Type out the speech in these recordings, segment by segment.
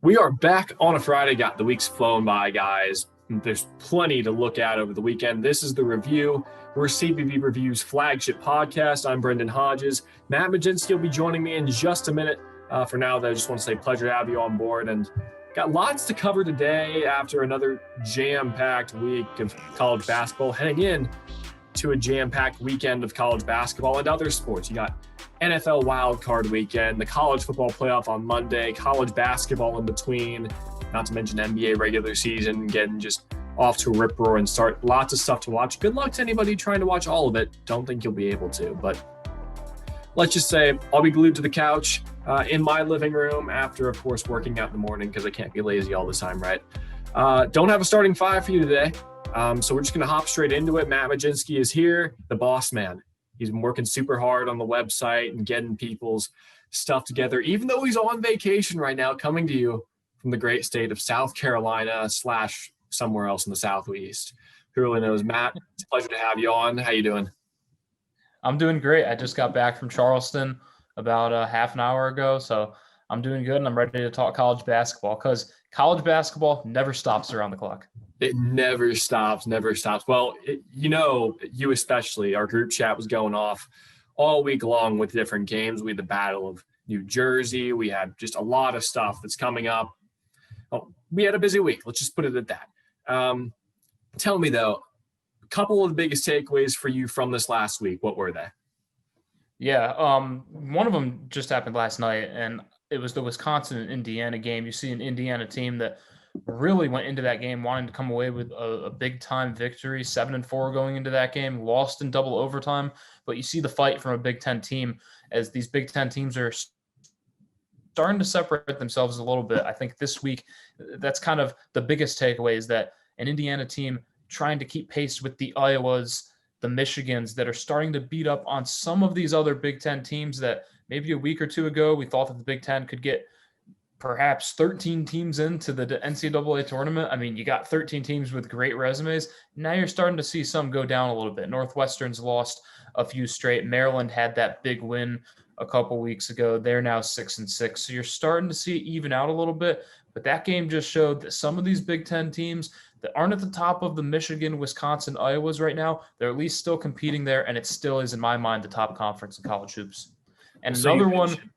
We are back on a Friday. Got the week's flown by, guys. There's plenty to look at over the weekend. This is The Review. We're CBB Review's flagship podcast. I'm Brendan Hodges. Matt Majinski will be joining me in just a minute. For now, though, I just want to say pleasure to have you on board. And got lots to cover today after another jam-packed week of college basketball, heading in to a jam-packed weekend of college basketball and other sports. You got NFL wildcard weekend, the college football playoff on Monday, college basketball in between, not to mention NBA regular season getting just off to a rip roar and start. Lots of stuff to watch. Good luck to anybody trying to watch all of it. Don't think you'll be able to, but let's just say I'll be glued to the couch in my living room after, of course, working out in the morning because I can't be lazy all the time, right? Don't have a starting five for you today, so we're just going to hop straight into it. Matt Majinski is here, the boss man. He's been working super hard on the website and getting people's stuff together, even though he's on vacation right now, coming to you from the great state of South Carolina / somewhere else in the Southeast. Who really knows? Matt, it's a pleasure to have you on. How you doing? I'm doing great. I just got back from Charleston about half an hour ago, so I'm doing good, and I'm ready to talk college basketball because college basketball never stops around the clock. It never stops, never stops. Well, you especially, our group chat was going off all week long with different games. We had the Battle of New Jersey. We had just a lot of stuff that's coming up. Oh, we had a busy week. Let's just put it at that. Tell me, though, a couple of the biggest takeaways for you from this last week. What were they? Yeah, one of them just happened last night, and it was the Wisconsin and Indiana game. You see an Indiana team that really went into that game wanting to come away with a big-time victory, 7-4 going into that game, lost in double overtime. But you see the fight from a Big Ten team as these Big Ten teams are starting to separate themselves a little bit. I think this week, that's kind of the biggest takeaway is that an Indiana team trying to keep pace with the Iowas, the Michigans that are starting to beat up on some of these other Big Ten teams that maybe a week or two ago we thought that the Big Ten could get perhaps 13 teams into the NCAA tournament. I mean, you got 13 teams with great resumes. Now you're starting to see some go down a little bit. Northwestern's lost a few straight. Maryland had that big win a couple weeks ago. They're now 6-6. So you're starting to see it even out a little bit. But that game just showed that some of these Big Ten teams that aren't at the top of the Michigan, Wisconsin, Iowas right now, they're at least still competing there, and it still is, in my mind, the top conference in college hoops. And So another one –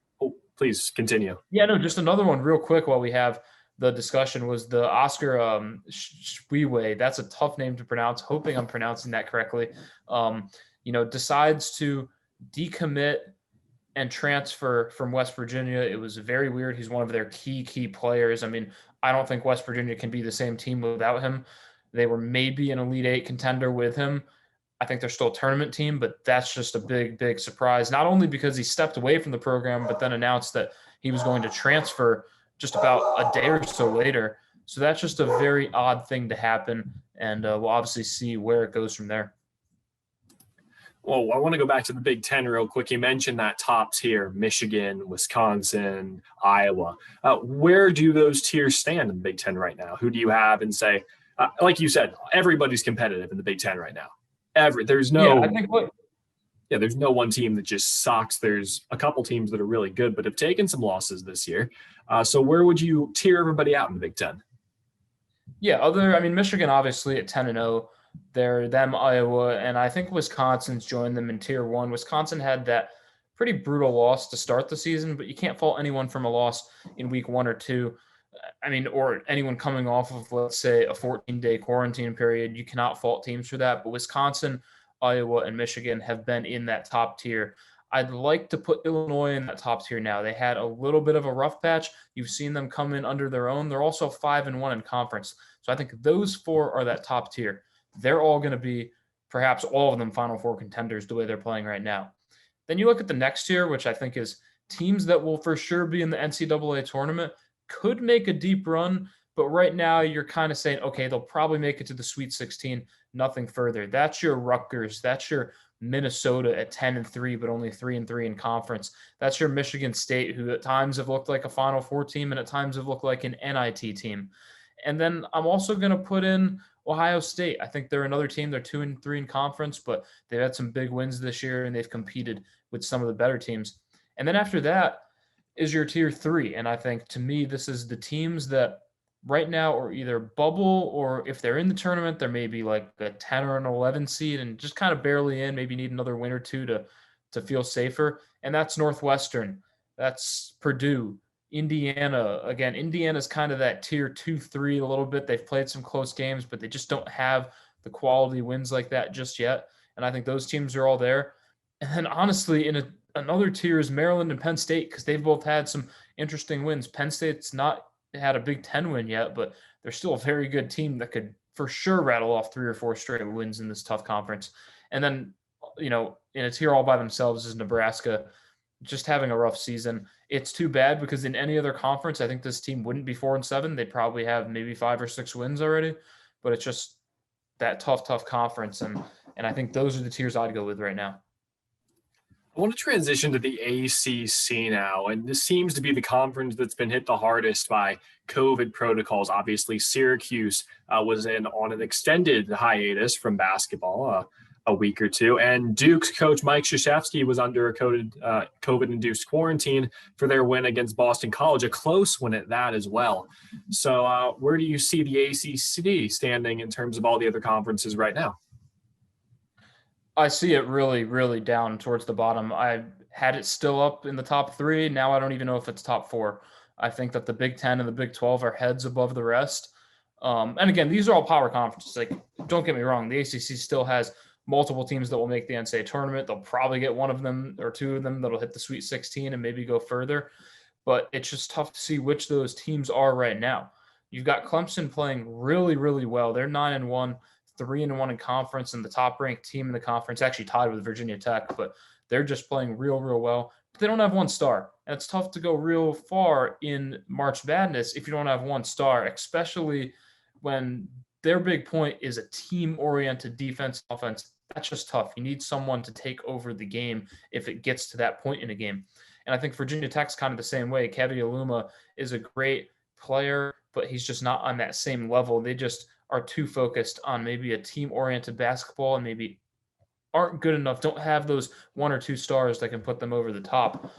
please continue. Yeah, no, just another one real quick while we have the discussion was the Oscar Schwiwe. That's a tough name to pronounce. Hoping I'm pronouncing that correctly. Decides to decommit and transfer from West Virginia. It was very weird. He's one of their key players. I mean, I don't think West Virginia can be the same team without him. They were maybe an Elite Eight contender with him. I think they're still a tournament team, but that's just a big surprise, not only because he stepped away from the program, but then announced that he was going to transfer just about a day or so later. So that's just a very odd thing to happen, and we'll obviously see where it goes from there. Well, I want to go back to the Big Ten real quick. You mentioned that top tier, Michigan, Wisconsin, Iowa. Where do those tiers stand in the Big Ten right now? Who do you have and say, like you said, everybody's competitive in the Big Ten right now. There's no one team that just sucks. There's a couple teams that are really good, but have taken some losses this year. So where would you tier everybody out in the Big Ten? Yeah, Michigan obviously at 10-0. They're them, Iowa, and I think Wisconsin's joined them in tier 1. Wisconsin had that pretty brutal loss to start the season, but you can't fault anyone from a loss in week 1 or 2. Or anyone coming off of, let's say, a 14-day quarantine period. You cannot fault teams for that. But Wisconsin, Iowa, and Michigan have been in that top tier. I'd like to put Illinois in that top tier now. They had a little bit of a rough patch. You've seen them come in under their own. They're also 5-1 in conference. So I think those four are that top tier. They're all going to be, perhaps all of them, Final Four contenders the way they're playing right now. Then you look at the next tier, which I think is teams that will for sure be in the NCAA tournament, could make a deep run, but right now you're kind of saying, okay, they'll probably make it to the Sweet 16, nothing further. That's your Rutgers. That's your Minnesota at 10-3, but only 3-3 in conference. That's your Michigan State, who at times have looked like a Final Four team and at times have looked like an NIT team. And then I'm also going to put in Ohio State. I think they're another team. They're 2-3 in conference, but they've had some big wins this year and they've competed with some of the better teams. And then after that, is your tier 3. And I think, to me, this is the teams that right now are either bubble, or if they're in the tournament, they're maybe like a 10 or an 11 seed and just kind of barely in, maybe need another win or two to feel safer. And that's Northwestern. That's Purdue. Indiana. Again, Indiana's kind of that tier 2, 3 a little bit. They've played some close games, but they just don't have the quality wins like that just yet. And I think those teams are all there. And then honestly, another tier is Maryland and Penn State, because they've both had some interesting wins. Penn State's not had a Big Ten win yet, but they're still a very good team that could for sure rattle off 3 or 4 straight wins in this tough conference. And then, in a tier all by themselves is Nebraska, just having a rough season. It's too bad, because in any other conference, I think this team wouldn't be 4-7. They'd probably have maybe 5 or 6 wins already, but it's just that tough conference. And I think those are the tiers I'd go with right now. I want to transition to the ACC now, and this seems to be the conference that's been hit the hardest by COVID protocols. Obviously, Syracuse was on an extended hiatus from basketball, a week or two, and Duke's coach Mike Krzyzewski was under a COVID-induced quarantine for their win against Boston College, a close win at that as well. So where do you see the ACC standing in terms of all the other conferences right now? I see it really, really down towards the bottom. I had it still up in the top 3. Now I don't even know if it's top 4. I think that the Big 10 and the Big 12 are heads above the rest. And again, these are all power conferences. Like, don't get me wrong, the ACC still has multiple teams that will make the NCAA tournament. They'll probably get one of them or 2 of them that'll hit the Sweet 16 and maybe go further. But it's just tough to see which those teams are right now. You've got Clemson playing really, really well. They're 9-1. 3-1 in conference, and the top-ranked team in the conference, actually tied with Virginia Tech, but they're just playing real, real well. But they don't have 1 star, and it's tough to go real far in March Madness if you don't have 1 star, especially when their big point is a team-oriented defense, offense. That's just tough. You need someone to take over the game if it gets to that point in a game. And I think Virginia Tech's kind of the same way. Kevin Aluma is a great player, but he's just not on that same level. They just are too focused on maybe a team-oriented basketball and maybe aren't good enough, don't have those 1 or 2 stars that can put them over the top.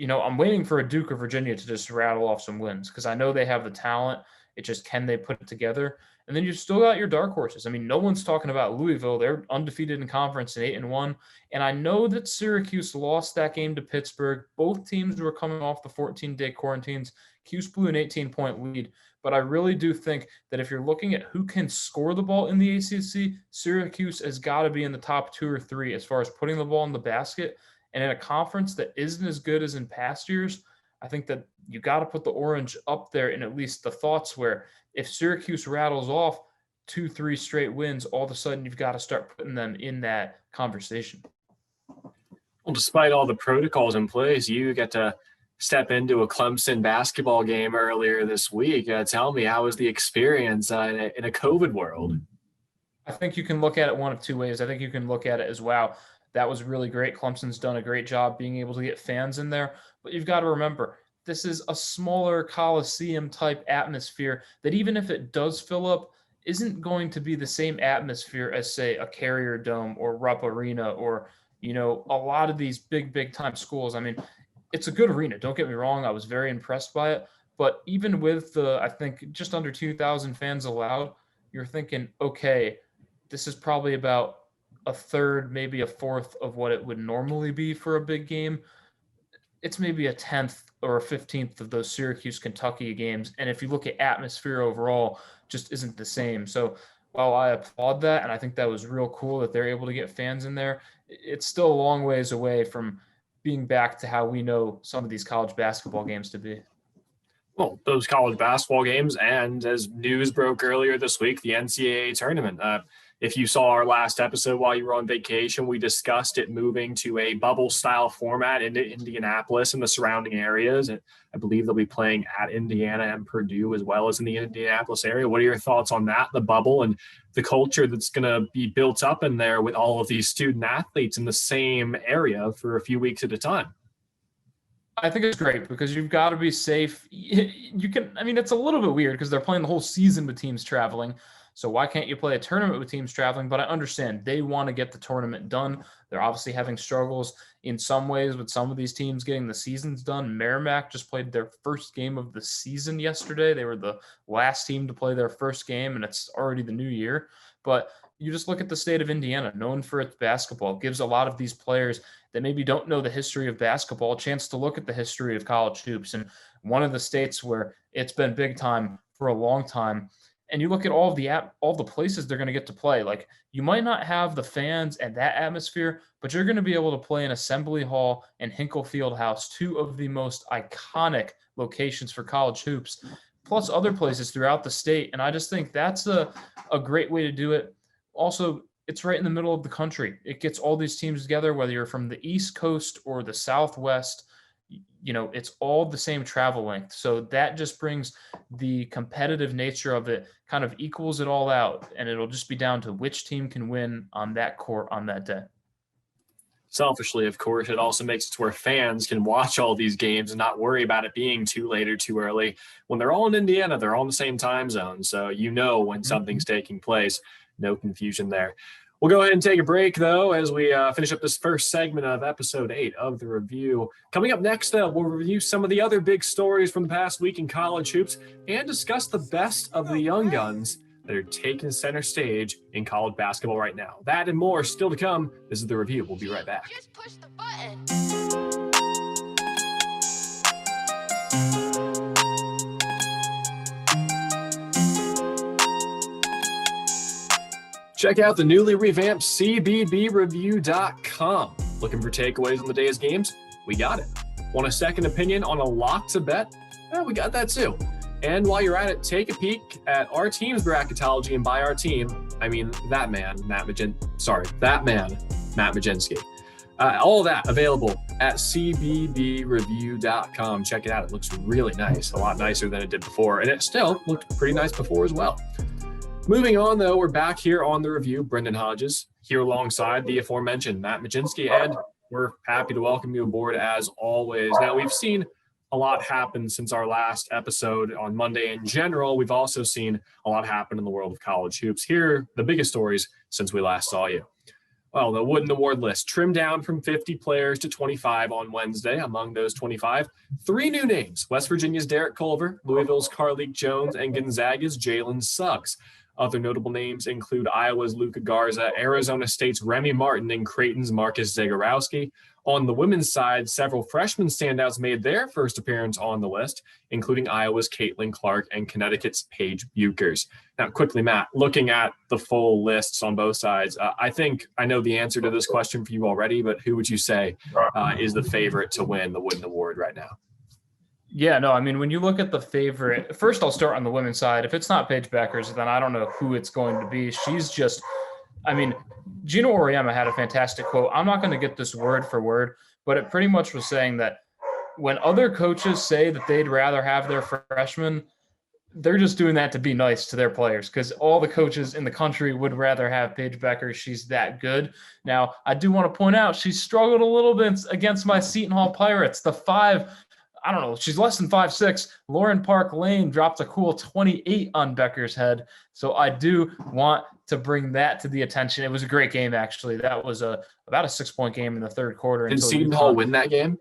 I'm waiting for a Duke or Virginia to just rattle off some wins, because I know they have the talent. It's just, can they put it together? And then you've still got your dark horses. I mean, no one's talking about Louisville. They're undefeated in conference at 8-1. And I know that Syracuse lost that game to Pittsburgh. Both teams were coming off the 14-day quarantines. Cuse blew an 18-point lead. But I really do think that if you're looking at who can score the ball in the ACC, Syracuse has got to be in the top 2 or 3 as far as putting the ball in the basket. And in a conference that isn't as good as in past years, I think that you got to put the Orange up there in at least the thoughts, where if Syracuse rattles off 2, 3 straight wins, all of a sudden you've got to start putting them in that conversation. Well, despite all the protocols in place, you get to step into a Clemson basketball game earlier this week. Tell me, how was the experience in a COVID world? I think you can look at it one of 2 ways. I think you can look at it as, wow, that was really great. Clemson's done a great job being able to get fans in there. But you've got to remember, this is a smaller Coliseum type atmosphere that, even if it does fill up, isn't going to be the same atmosphere as, say, a Carrier Dome or Rupp Arena or, a lot of these big time schools. I mean, it's a good arena. Don't get me wrong. I was very impressed by it. But even with I think just under 2,000 fans allowed, you're thinking, okay, this is probably about a third, maybe a fourth of what it would normally be for a big game. It's maybe a 10th or a 15th of those Syracuse, Kentucky games. And if you look at atmosphere overall, just isn't the same. So while I applaud that, and I think that was real cool that they're able to get fans in there, it's still a long ways away from being back to how we know some of these college basketball games to be. Well, those college basketball games, and as news broke earlier this week, the NCAA tournament. If you saw our last episode while you were on vacation, we discussed it moving to a bubble-style format into Indianapolis and the surrounding areas. And I believe they'll be playing at Indiana and Purdue as well as in the Indianapolis area. What are your thoughts on that, the bubble, and the culture that's going to be built up in there with all of these student athletes in the same area for a few weeks at a time? I think it's great because you've got to be safe. It's a little bit weird because they're playing the whole season with teams traveling. So why can't you play a tournament with teams traveling? But I understand they want to get the tournament done. They're obviously having struggles in some ways with some of these teams getting the seasons done. Merrimack just played their first game of the season yesterday. They were the last team to play their first game, and it's already the new year. But you just look at the state of Indiana, known for its basketball, gives a lot of these players that maybe don't know the history of basketball a chance to look at the history of college hoops. And one of the states where it's been big time for a long time. And you look at all the places they're going to get to play. Like, you might not have the fans and that atmosphere, but you're going to be able to play in Assembly Hall and Hinkle Fieldhouse, two of the most iconic locations for college hoops, plus other places throughout the state. And I just think that's a great way to do it. Also, it's right in the middle of the country. It gets all these teams together, whether you're from the East Coast or the Southwest. You know, it's all the same travel length. So that just brings the competitive nature of it, kind of equals it all out. And it'll just be down to which team can win on that court on that day. Selfishly, of course, it also makes it to where fans can watch all these games and not worry about it being too late or too early. When they're all in Indiana, they're all in the same time zone. So you know when something's taking place. No confusion there. We'll go ahead and take a break, though, as we finish up this first segment of episode 8 of the review. Coming up next, we'll review some of the other big stories from the past week in college hoops and discuss the best of the young guns that are taking center stage in college basketball right now. That and more still to come. This is the review. We'll be right back. Just push the button. Check out the newly revamped cbbreview.com. Looking for takeaways on the day's games? We got it. Want a second opinion on a lock to bet? We got that too. And while you're at it, take a peek at our team's bracketology, and by our team, I mean that man, Matt Majinski. All that available at cbbreview.com. Check it out. It looks really nice, a lot nicer than it did before, and it still looked pretty nice before as well. Moving on, though, we're back here on the review. Brendan Hodges here alongside the aforementioned Matt Majinski, and we're happy to welcome you aboard as always. Now, we've seen a lot happen since our last episode on Monday. In general, we've also seen a lot happen in the world of college hoops. Here are the biggest stories since we last saw you. Well, the Wooden Award list trimmed down from 50 players to 25 on Wednesday. Among those 25, 3 new names: West Virginia's Derek Culver, Louisville's Carleek Jones, and Gonzaga's Jalen Suggs. Other notable names include Iowa's Luka Garza, Arizona State's Remy Martin, and Creighton's Marcus Zagorowski. On the women's side, several freshman standouts made their first appearance on the list, including Iowa's Caitlin Clark and Connecticut's Paige Buchers. Now, quickly, Matt, looking at the full lists on both sides, I think I know the answer to this question for you already, but who would you say is the favorite to win the Wooden Award right now? Yeah, no, I mean, when you look at the favorite, first I'll start on the women's side. If it's not Paige Buchers, then I don't know who it's going to be. She's just, I mean, Gina Oriema had a fantastic quote. I'm not going to get this word for word, but it pretty much was saying that when other coaches say that they'd rather have their freshmen, they're just doing that to be nice to their players, because all the coaches in the country would rather have Paige Buchers. She's that good. Now, I do want to point out she struggled a little bit against my Seton Hall Pirates. The 5, I don't know, she's less than 5'6". Lauren Park Lane dropped a cool 28 on Becker's head. So I do want to bring that to the attention. It was a great game, actually. That was about a 6-point game in the third quarter. Did Seton Hall win that game?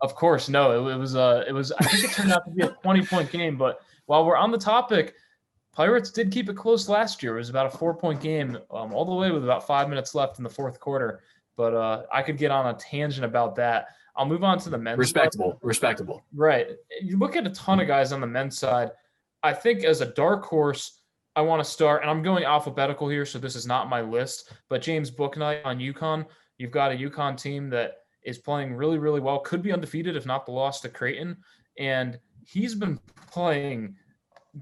Of course, no. It was I think it turned out to be a 20-point game. But while we're on the topic, Pirates did keep it close last year. It was about a 4-point game all the way with about 5 minutes left in the fourth quarter. But I could get on a tangent about that. I'll move on to the men's Respectable. Right. You look at a ton of guys on the men's side. I think as a dark horse, I want to start, and I'm going alphabetical here, so this is not my list, but James Bouknight on UConn. You've got a UConn team that is playing really, really well, could be undefeated if not the loss to Creighton, and he's been playing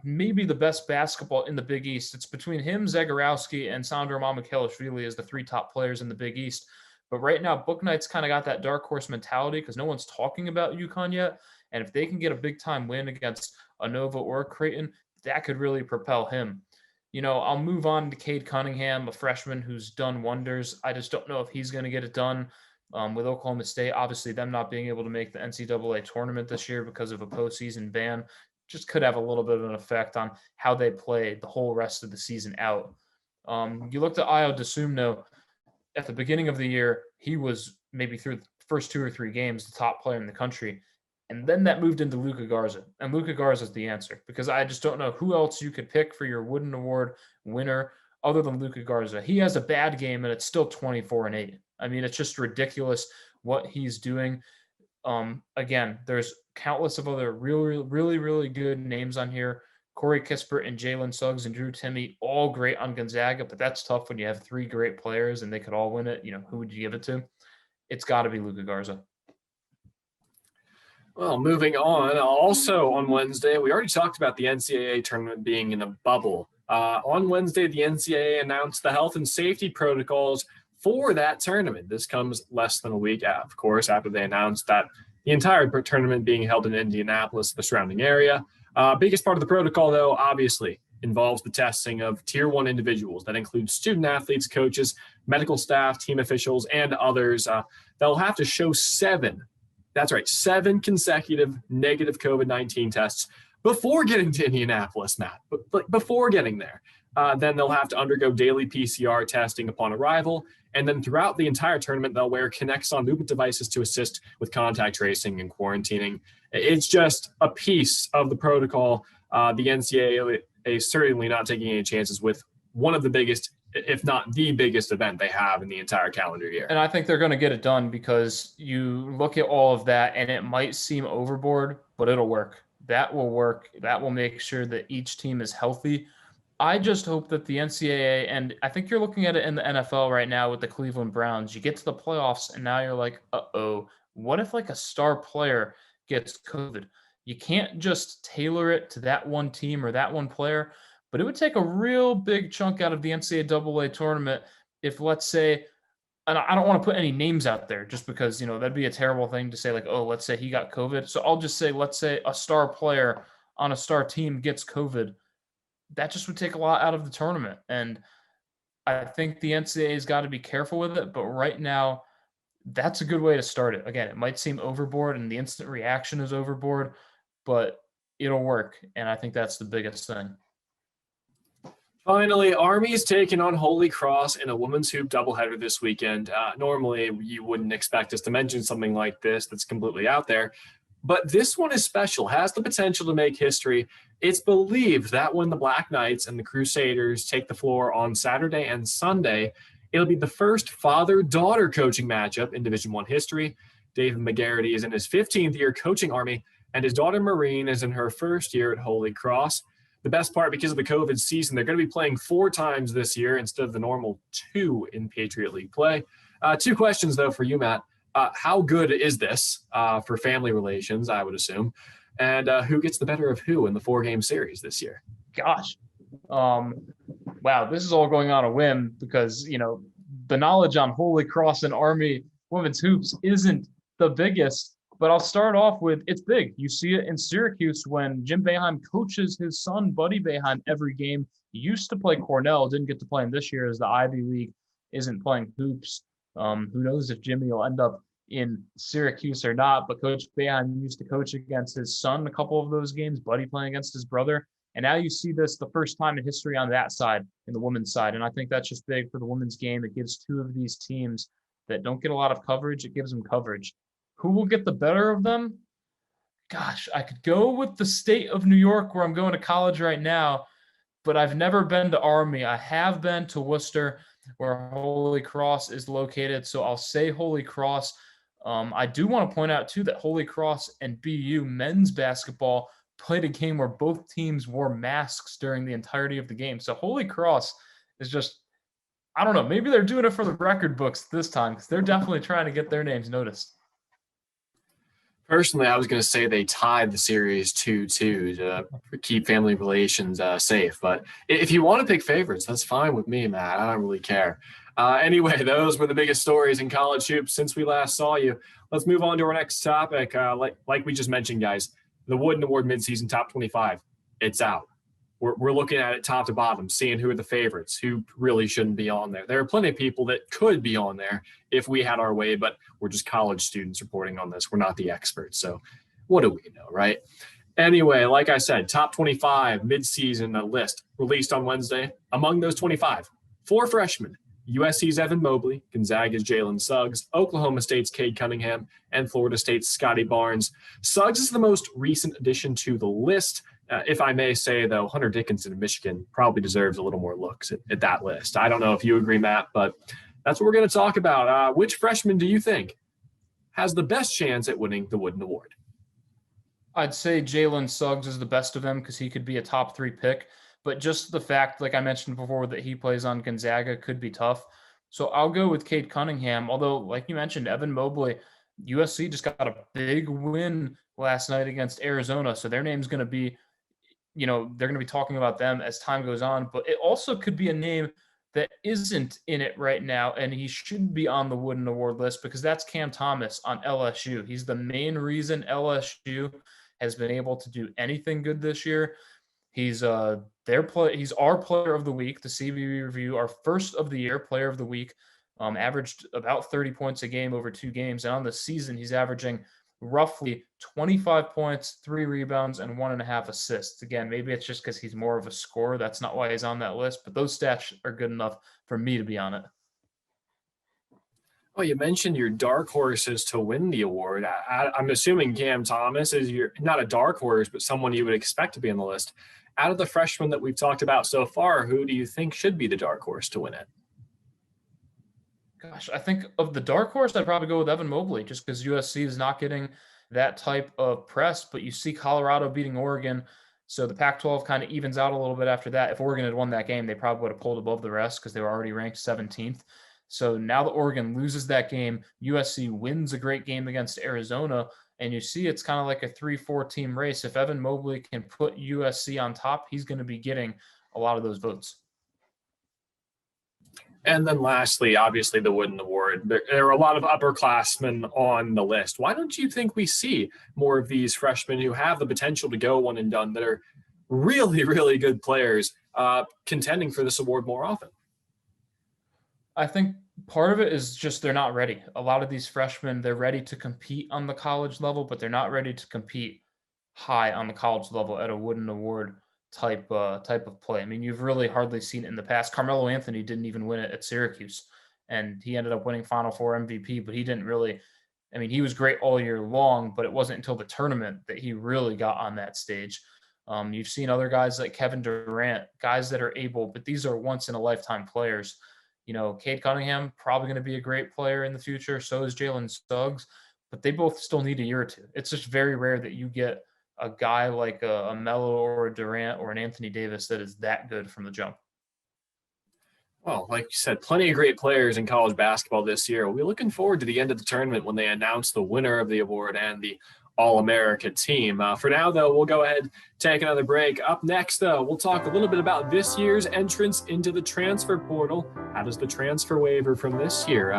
maybe the best basketball in the Big East. It's between him, Zagorowski, and Sandro Mamukelashvili as the 3 top players in the Big East. But right now, Bouknight's kind of got that dark horse mentality because no one's talking about UConn yet. And if they can get a big-time win against a Nova or Creighton, that could really propel him. You know, I'll move on to Cade Cunningham, a freshman who's done wonders. I just don't know if he's going to get it done with Oklahoma State. Obviously, them not being able to make the NCAA tournament this year because of a postseason ban just could have a little bit of an effect on how they play the whole rest of the season out. You looked at Ayo Dosunmu. At the beginning of the year, he was maybe through the first 2 or 3 games, the top player in the country. And then that moved into Luka Garza. And Luka Garza is the answer because I just don't know who else you could pick for your Wooden Award winner other than Luka Garza. He has a bad game and it's still 24-8. I mean, it's just ridiculous what he's doing. Again, there's countless of other really good names on here. Corey Kispert and Jalen Suggs and Drew Timme, all great on Gonzaga, but that's tough when you have 3 great players and they could all win it. Who would you give it to? It's got to be Luka Garza. Well, moving on, also on Wednesday, we already talked about the NCAA tournament being in a bubble. On Wednesday, the NCAA announced the health and safety protocols for that tournament. This comes less than a week, of course, after they announced that the entire tournament being held in Indianapolis, the surrounding area. Biggest part of the protocol, though, obviously, involves the testing of Tier 1 individuals. That includes student athletes, coaches, medical staff, team officials, and others. They'll have to show 7 consecutive negative COVID-19 tests before getting to Indianapolis, Matt. But before getting there, then they'll have to undergo daily PCR testing upon arrival. And then throughout the entire tournament, they'll wear Kinexon movement devices to assist with contact tracing and quarantining. It's just a piece of the protocol. The NCAA is certainly not taking any chances with one of the biggest, if not the biggest event they have in the entire calendar year. And I think they're going to get it done because you look at all of that and it might seem overboard, but it'll work. That will work. That will make sure that each team is healthy. I just hope that the NCAA, and I think you're looking at it in the NFL right now with the Cleveland Browns, you get to the playoffs and now you're like, what if like a star player gets COVID? You can't just tailor it to that one team or that one player, but it would take a real big chunk out of the NCAA tournament if, let's say, and I don't want to put any names out there just because, that'd be a terrible thing to say like, let's say he got COVID. So I'll just say, let's say a star player on a star team gets COVID. That just would take a lot out of the tournament. And I think the NCAA has got to be careful with it. But right now, that's a good way to start it. Again, it might seem overboard and the instant reaction is overboard, but it'll work. And I think that's the biggest thing. Finally, Army's taking on Holy Cross in a women's hoop doubleheader this weekend. Normally, you wouldn't expect us to mention something like this that's completely out there. But this one is special, has the potential to make history. It's believed that when the Black Knights and the Crusaders take the floor on Saturday and Sunday, it'll be the first father-daughter coaching matchup in Division I history. David McGarity is in his 15th year coaching Army, and his daughter Maureen is in her first year at Holy Cross. The best part, because of the COVID season, they're going to be playing 4 times this year instead of the normal 2 in Patriot League play. 2 questions, though, for you, Matt. How good is this for family relations, I would assume? And who gets the better of who in the 4-game series this year? Gosh. Wow, this is all going on a whim because, the knowledge on Holy Cross and Army women's hoops isn't the biggest. But I'll start off with it's big. You see it in Syracuse when Jim Boeheim coaches his son, Buddy Boeheim, every game. He used to play Cornell, didn't get to play him this year as the Ivy League isn't playing hoops. Who knows if Jimmy will end up in Syracuse or not, but Coach Boeheim used to coach against his son a couple of those games, Buddy playing against his brother. And now you see this the first time in history on that side, in the women's side. And I think that's just big for the women's game. It gives 2 of these teams that don't get a lot of coverage, it gives them coverage. Who will get the better of them? Gosh, I could go with the state of New York where I'm going to college right now, but I've never been to Army. I have been to Worcester where Holy Cross is located, so I'll say Holy Cross. I do want to point out, too, that Holy Cross and BU men's basketball played a game where both teams wore masks during the entirety of the game. So Holy Cross is just, I don't know, maybe they're doing it for the record books this time because they're definitely trying to get their names noticed. Personally, I was going to say they tied the series 2-2 to keep family relations safe. But if you want to pick favorites, that's fine with me, Matt. I don't really care. Anyway, those were the biggest stories in college hoops since we last saw you. Let's move on to our next topic. Like we just mentioned, guys, the Wooden Award Midseason Top 25, it's out. We're looking at it top to bottom, seeing who are the favorites, who really shouldn't be on there. There are plenty of people that could be on there if we had our way, but we're just college students reporting on this. We're not the experts, so what do we know, right? Anyway, like I said, top 25 midseason list released on Wednesday. Among those 25, 4 freshmen, USC's Evan Mobley, Gonzaga's Jalen Suggs, Oklahoma State's Cade Cunningham, and Florida State's Scotty Barnes. Suggs is the most recent addition to the list. If I may say, though, Hunter Dickinson of Michigan probably deserves a little more looks at that list. I don't know if you agree, Matt, but that's what we're going to talk about. Which freshman do you think has the best chance at winning the Wooden Award? I'd say Jalen Suggs is the best of them because he could be a top 3 pick. But just the fact, like I mentioned before, that he plays on Gonzaga could be tough. So I'll go with Cade Cunningham. Although, like you mentioned, Evan Mobley, USC just got a big win last night against Arizona. So their name's going to be, they're going to be talking about them as time goes on. But it also could be a name that isn't in it right now, and he should be on the Wooden Award list because that's Cam Thomas on LSU. He's the main reason LSU has been able to do anything good this year. He's he's our player of the week, the CBB review, our first of the year player of the week, averaged about 30 points a game over 2 games. And on the season, he's averaging roughly 25 points, 3 rebounds, and 1.5 assists. Again, maybe it's just because he's more of a scorer. That's not why he's on that list, but those stats are good enough for me to be on it. Well, you mentioned your dark horses to win the award. I'm assuming Cam Thomas is not a dark horse, but someone you would expect to be on the list. Out of the freshmen that we've talked about so far, who do you think should be the dark horse to win it? Gosh, I think of the dark horse, I'd probably go with Evan Mobley just because USC is not getting that type of press, but you see Colorado beating Oregon. So the Pac-12 kind of evens out a little bit after that. If Oregon had won that game, they probably would have pulled above the rest because they were already ranked 17th. So now that Oregon loses that game, USC wins a great game against Arizona, and you see it's kind of like a 3-4 team race. If Evan Mobley can put USC on top, he's going to be getting a lot of those votes. And then lastly, obviously the Wooden Award. There are a lot of upperclassmen on the list. Why don't you think we see more of these freshmen who have the potential to go one and done that are really, really good players contending for this award more often? I think part of it is just they're not ready. A lot of these freshmen, they're ready to compete on the college level, but they're not ready to compete high on the college level at a Wooden Award type of play. I mean, you've really hardly seen it in the past. Carmelo Anthony didn't even win it at Syracuse, and he ended up winning Final Four MVP, but he didn't really – I mean, he was great all year long, but it wasn't until the tournament that he really got on that stage. You've seen other guys like Kevin Durant, guys that are able, but these are once-in-a-lifetime players. Cade Cunningham, probably going to be a great player in the future. So is Jalen Suggs, but they both still need a year or two. It's just very rare that you get a guy like a Melo or a Durant or an Anthony Davis that is that good from the jump. Well, like you said, plenty of great players in college basketball this year. We'll be looking forward to the end of the tournament when they announce the winner of the award and the All-America team. For now, though, we'll go ahead, take another break. Up next, though, we'll talk a little bit about this year's entrance into the transfer portal. How does the transfer waiver from this year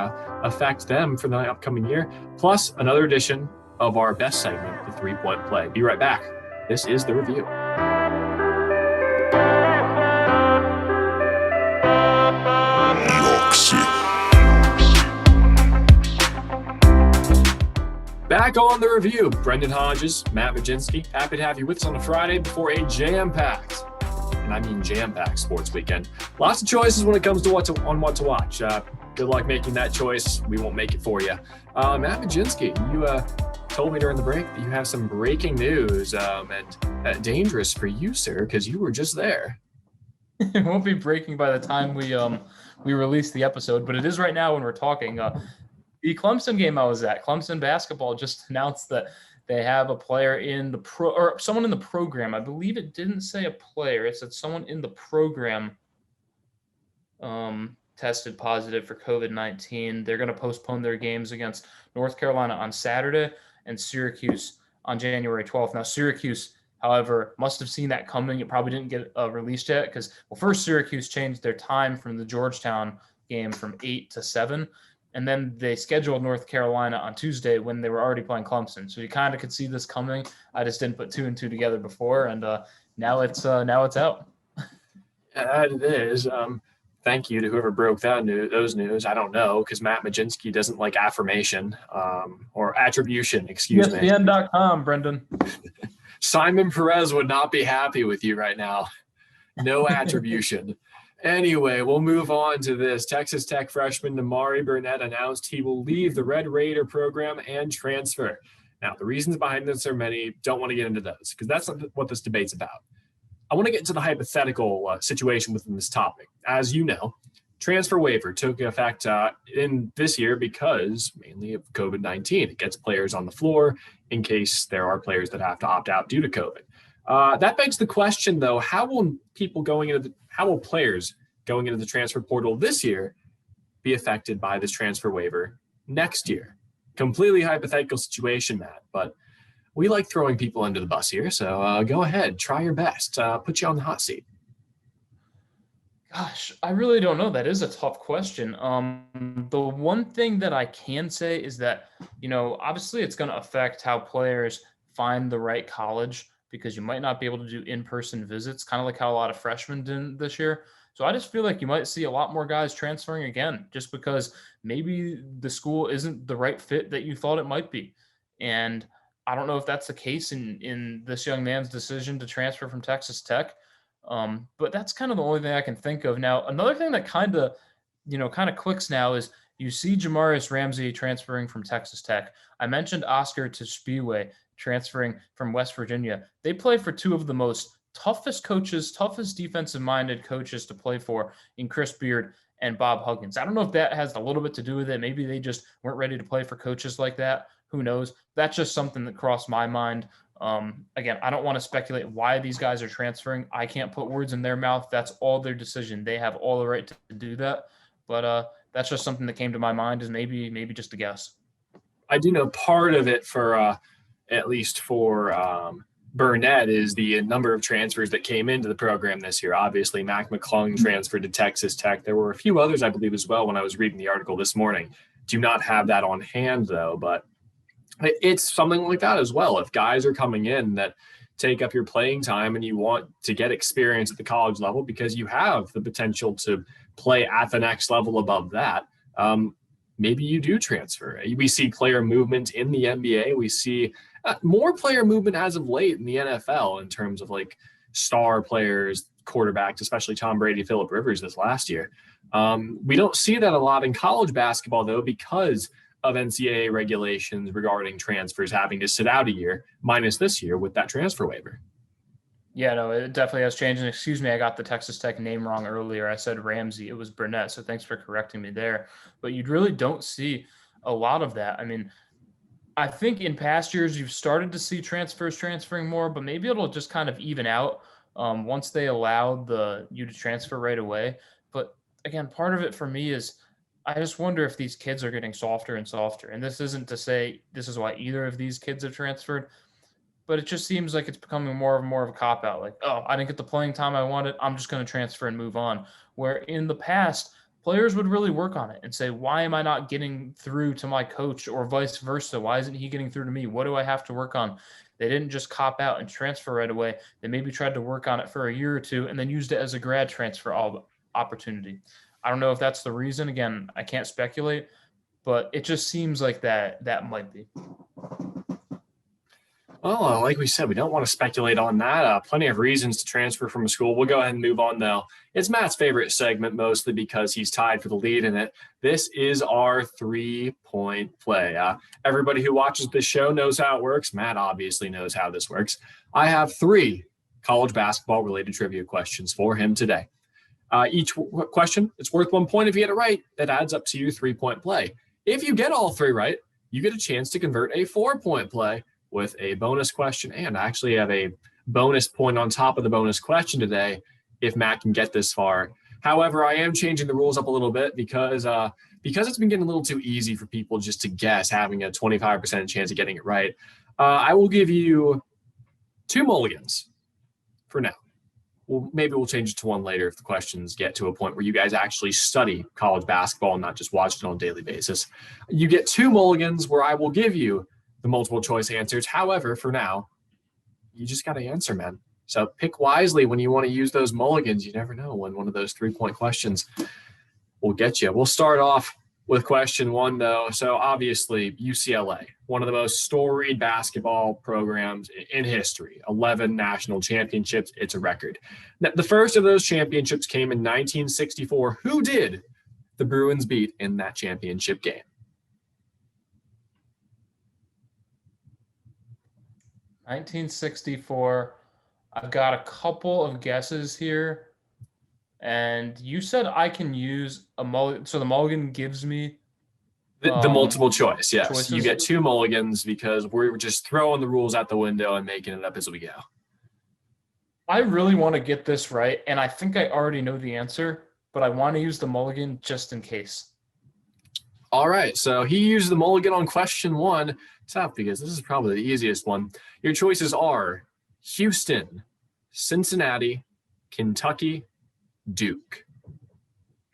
affect them for the upcoming year? Plus, another edition of our best segment, the 3-point play. Be right back. This is The Review. Back on The Review, Brendan Hodges, Matt Majinski. Happy to have you with us on a Friday before a jam-packed, and I mean jam-packed sports weekend. Lots of choices when it comes to what to watch. Good luck making that choice. We won't make it for you. Matt Majinski, you told me during the break that you have some breaking news, and dangerous for you, sir, because you were just there. It won't be breaking by the time we release the episode, but it is right now when we're talking. The Clemson game I was at, Clemson basketball just announced that they have a player in the someone in the program. I believe it didn't say a player. It said someone in the program tested positive for COVID-19. They're going to postpone their games against North Carolina on Saturday and Syracuse on January 12th. Now, Syracuse, however, must have seen that coming. It probably didn't get released yet because, well, first Syracuse changed their time from the Georgetown game from 8 to 7. And then they scheduled North Carolina on Tuesday when they were already playing Clemson. So you kind of could see this coming. I just didn't put 2 and 2 together before, and now it's out. Yeah, it is. Thank you to whoever broke those news. I don't know, because Matt Majinski doesn't like affirmation or attribution. Excuse me. ESPN.com, Brendan. Simon Perez would not be happy with you right now. No attribution. Anyway, we'll move on to this. Texas Tech freshman Damari Burnett announced he will leave the Red Raider program and transfer. Now, the reasons behind this are many. Don't want to get into those because that's not what this debate's about. I want to get into the hypothetical situation within this topic. As you know, transfer waiver took effect in this year because mainly of COVID-19. It gets players on the floor in case there are players that have to opt out due to COVID. That begs the question, though, how will players going into the transfer portal this year be affected by this transfer waiver next year? Completely hypothetical situation, Matt, but we like throwing people under the bus here. So go ahead, try your best. Put you on the hot seat. Gosh, I really don't know. That is a tough question. The one thing that I can say is that, obviously it's going to affect how players find the right college because you might not be able to do in-person visits, kind of like how a lot of freshmen did this year. So I just feel like you might see a lot more guys transferring again, just because maybe the school isn't the right fit that you thought it might be. And I don't know if that's the case in this young man's decision to transfer from Texas Tech. But that's kind of the only thing I can think of. Now, another thing that kind of clicks now is you see Jamarius Ramsey transferring from Texas Tech. I mentioned Oscar Tshiebwe transferring from West Virginia. They play for two of the most toughest defensive-minded coaches to play for in Chris Beard and Bob Huggins. I don't know if that has a little bit to do with it. Maybe they just weren't ready to play for coaches like that. Who knows? That's just something that crossed my mind. Again, I don't want to speculate why these guys are transferring. I can't put words in their mouth. That's all their decision. They have all the right to do that. But that's just something that came to my mind is maybe just a guess. I do know part of it for at least for Burnett is the number of transfers that came into the program this year. Obviously, Mac McClung transferred to Texas Tech. There were a few others, I believe, as well when I was reading the article this morning. Do not have that on hand, though, but it's something like that as well. If guys are coming in that take up your playing time and you want to get experience at the college level because you have the potential to play at the next level above that, maybe you do transfer. We see player movement in the NBA. We see more player movement as of late in the NFL in terms of like star players, quarterbacks, especially Tom Brady, Phillip Rivers this last year. We don't see that a lot in college basketball, though, because of NCAA regulations regarding transfers having to sit out a year, minus this year with that transfer waiver. Yeah, no, it definitely has changed. And excuse me, I got the Texas Tech name wrong earlier. I said Ramsey. It was Burnett. So thanks for correcting me there. But you really don't see a lot of that. I mean, I think in past years you've started to see transfers transferring more, but maybe it'll just kind of even out once they allow you to transfer right away. But again, part of it for me is I just wonder if these kids are getting softer and softer. And this isn't to say this is why either of these kids have transferred, but it just seems like it's becoming more of a cop-out. Like, oh, I didn't get the playing time I wanted. I'm just going to transfer and move on. Where in the past, players would really work on it and say, why am I not getting through to my coach or vice versa? Why isn't he getting through to me? What do I have to work on? They didn't just cop out and transfer right away. They maybe tried to work on it for a year or two and then used it as a grad transfer opportunity. I don't know if that's the reason. Again, I can't speculate, but it just seems like that might be. Well, like we said, we don't want to speculate on that. Plenty of reasons to transfer from a school. We'll go ahead and move on, though. It's Matt's favorite segment, mostly because he's tied for the lead in it. This is our 3-point play. Everybody who watches this show knows how it works. Matt obviously knows how this works. I have 3 college basketball-related trivia questions for him today. Each question, it's worth 1 point if you get it right. That adds up to your 3-point play. If you get all 3 right, you get a chance to convert a 4-point play with a bonus question, and I actually have a bonus point on top of the bonus question today if Matt can get this far. However, I am changing the rules up a little bit because it's been getting a little too easy for people just to guess, having a 25% chance of getting it right. I will give you 2 mulligans for now. Well, maybe we'll change it to 1 later if the questions get to a point where you guys actually study college basketball and not just watch it on a daily basis. You get 2 mulligans where I will give you the multiple choice answers. However, for now, you just got to answer, man. So pick wisely when you want to use those mulligans. You never know when one of those 3-point questions will get you. We'll start off with question 1, though. So obviously UCLA, one of the most storied basketball programs in history. 11 national championships. It's a record. Now, the first of those championships came in 1964. Who did the Bruins beat in that championship game? 1964. I've got a couple of guesses here. And you said I can use a mulligan. So the mulligan gives me the multiple choice. Yes. Choices? You get 2 mulligans because we're just throwing the rules out the window and making it up as we go. I really want to get this right. And I think I already know the answer, but I want to use the mulligan just in case. All right. So he used the mulligan on question 1. Tough because this is probably the easiest one. Your choices are Houston, Cincinnati, Kentucky, Duke.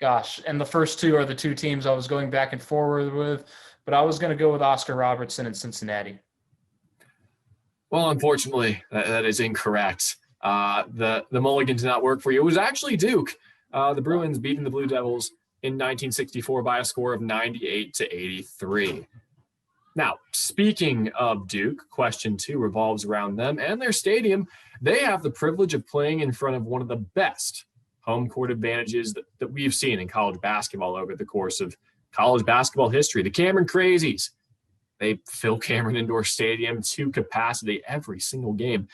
Gosh, and the first 2 are the 2 teams I was going back and forward with, but I was going to go with Oscar Robertson and Cincinnati. Well, unfortunately, that is incorrect. The mulligan did not work for you. It was actually Duke. The Bruins beating the Blue Devils in 1964 by a score of 98-83. Now, speaking of Duke, question 2 revolves around them and their stadium. They have the privilege of playing in front of one of the best home court advantages that we've seen in college basketball over the course of college basketball history. The Cameron Crazies. They fill Cameron Indoor Stadium to capacity every single game.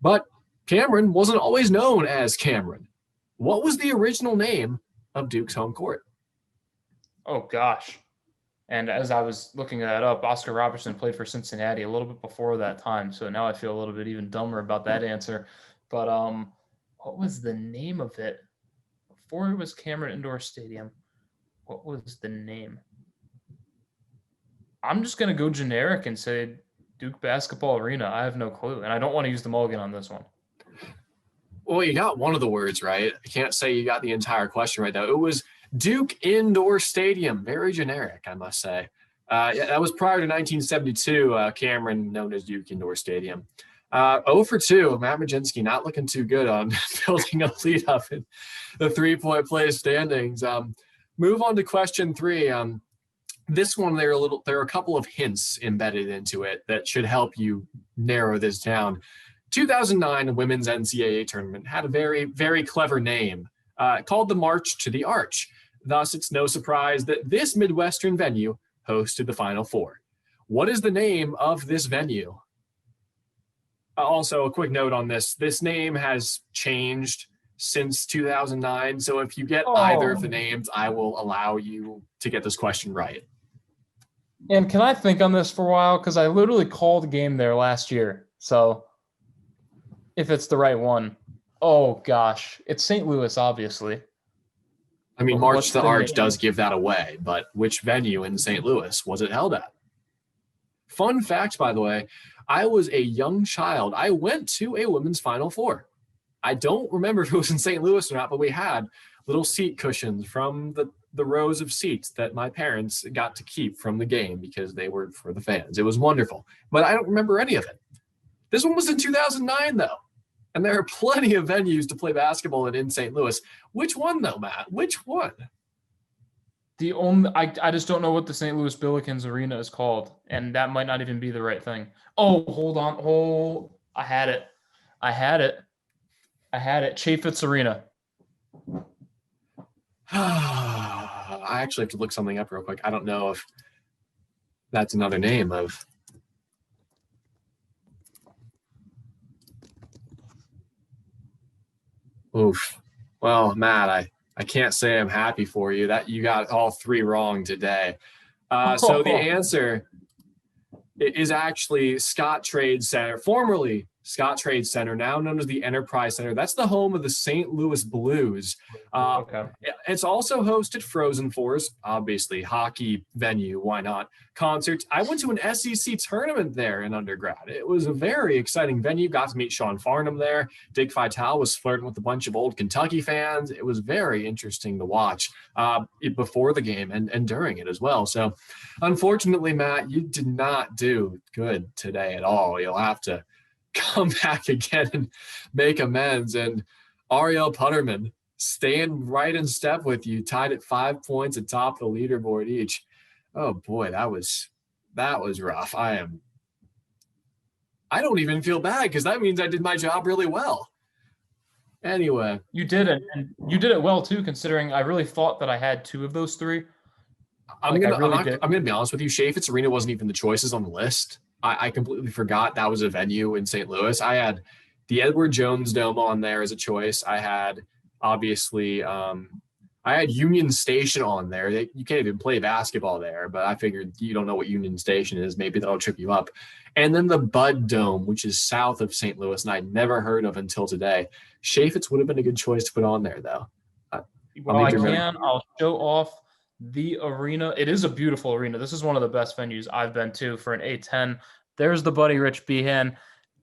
But Cameron wasn't always known as Cameron. What was the original name of Duke's home court? Oh, gosh. And as I was looking that up, Oscar Robertson played for Cincinnati a little bit before that time. So now I feel a little bit even dumber about that answer. But what was the name of it? Before it was Cameron Indoor Stadium, what was the name? I'm just going to go generic and say Duke Basketball Arena. I have no clue. And I don't want to use the mulligan on this one. Well, you got one of the words right. I can't say you got the entire question right, though. It was Duke Indoor Stadium. Very generic, I must say. Yeah, that was prior to 1972, Cameron, known as Duke Indoor Stadium. 0 for 2. Matt Majinski not looking too good on building a lead up in the 3-point play standings. Move on to question 3. This one, there are a couple of hints embedded into it that should help you narrow this down. 2009 women's NCAA tournament had a very, very clever name called the March to the Arch. Thus, it's no surprise that this Midwestern venue hosted the Final Four. What is the name of this venue? Also, a quick note on this. This name has changed since 2009. So if you get either of the names, I will allow you to get this question right. And can I think on this for a while? Because I literally called a game there last year. So if it's the right one. Oh, gosh. It's St. Louis, obviously. I mean, March to the Arch does give that away. But which venue in St. Louis was it held at? Fun fact, by the way. I was a young child. I went to a women's Final Four. I don't remember if it was in St. Louis or not, but we had little seat cushions from the rows of seats that my parents got to keep from the game because they were for the fans. It was wonderful, but I don't remember any of it. This one was in 2009, though, and there are plenty of venues to play basketball in St. Louis. Which one, though, Matt? Which one? I just don't know what the St. Louis Billikens Arena is called, and that might not even be the right thing. Oh, hold on. I had it. Chaffetz Arena. I actually have to look something up real quick. I don't know if that's another name of. Oof. Well, Matt, I can't say I'm happy for you. That you got all 3 wrong today. So the answer is actually Scott Trade Center, formerly Scott Trade Center, now known as the Enterprise Center. That's the home of the St. Louis Blues. Okay. It's also hosted Frozen Fours, obviously, hockey venue, why not? Concerts. I went to an SEC tournament there in undergrad. It was a very exciting venue. Got to meet Sean Farnham there. Dick Vitale was flirting with a bunch of old Kentucky fans. It was very interesting to watch before the game and during it as well. So, unfortunately, Matt, you did not do good today at all. You'll have to come back again and make amends. And Ariel Putterman staying right in step with you, tied at 5 points atop the leaderboard each. Oh boy, that was That was rough. I don't even feel bad because that means I did my job really well. Anyway. You did it, and you did it well too, considering I really thought that I had 2 of those 3. I'm gonna be honest with you. Chaffetz Arena wasn't even the choices on the list. I completely forgot that was a venue in St. Louis. I had the Edward Jones Dome on there as a choice. I had obviously I had Union Station on there. You can't even play basketball there, but I figured you don't know what Union Station is. Maybe that'll trip you up. And then the Bud Dome, which is south of St. Louis, and I'd never heard of until today. Chaffetz would have been a good choice to put on there, though. I'll show off the arena. It is a beautiful arena. This is one of the best venues I've been to for an A10. There's the Buddy Rich Behan